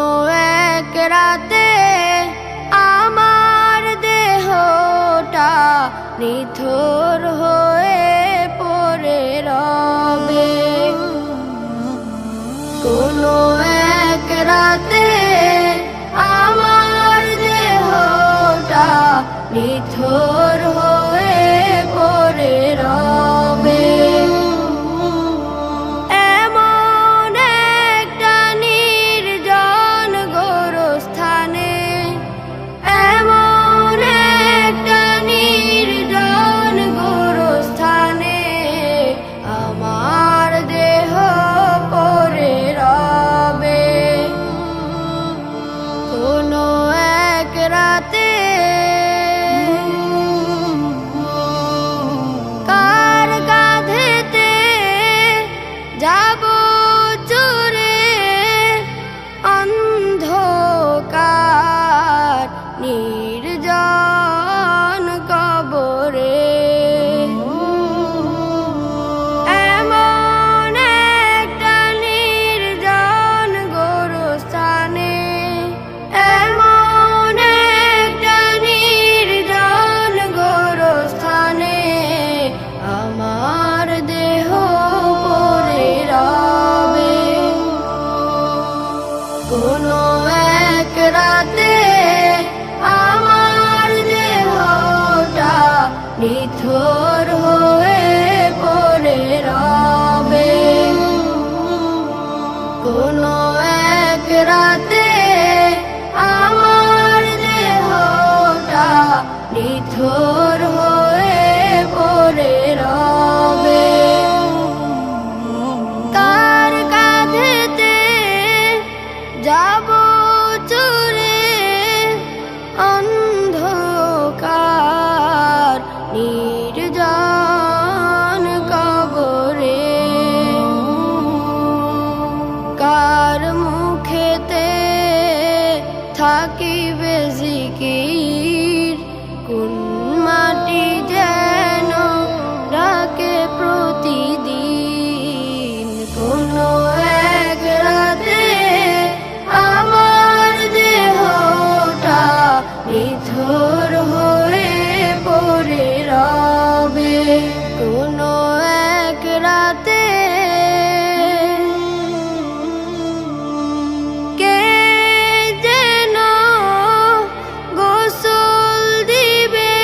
কোনো এক রাতে আমার দেহটা নিথর হয়ে পড়ে রবে। কোনো এক রাতে আমার দেহটা নিথর হয়ে পড়ে রবে। এমন একটা নির্জন গোরস্থানে, এমন একটা নির্জন গোরস্থানে আমার দেহ পড়ে রবে। কোনো এক রাতে কার কাঁধেতে যাব চুরে অন্ধকার নির্জন কবরে। এমন একটা নির্জন গোরস্থানে, এমন একটা নির্জন গোরস্থানে আমার দেহ পড়ে রবে। কোনো এক রাতে আমার দেহটা নিথর হয়ে পড়ে রবে। কোনো এক রাতে আমার দেহটা নিথর হয়ে পড়ে রবে। কার কাঁধেতে যাব চুরে অন্ধকার নির্জন কবরে। কার মুখেতে থাকিবে জিকির, কোন মাটি যেন ডাকে প্রতিদিন। কোনো এক রাতে আমার দেহটা নিথর হয়ে পড়ে রবে। কোনো এক রাতে কে যেন গোসল দিবে,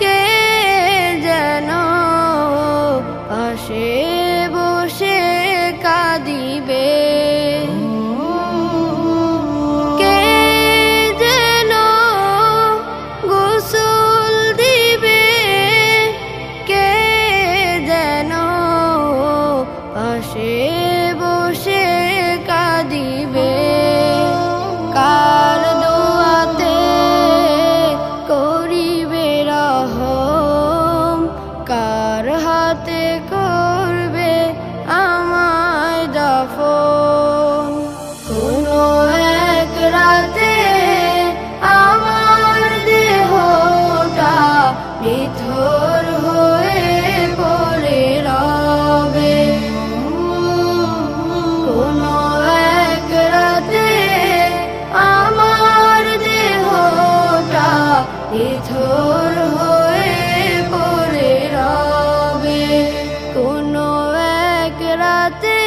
কে যেন পাশে বসে কাঁদিবে। কে যেন গোসল দিবে, কে যেন পাশে বসে কাঁদিবে। কার দোয়াতে করিবে রহম, কার হাতে করবে আমায় দাফন। কোনো এক রাতে আমার দেহটা নিথর হয়ে পড়ে রবে। কোনো এক রাতে আমার দেহটা নিথর হয়ে পড়ে রবে। কোনো এক রাতে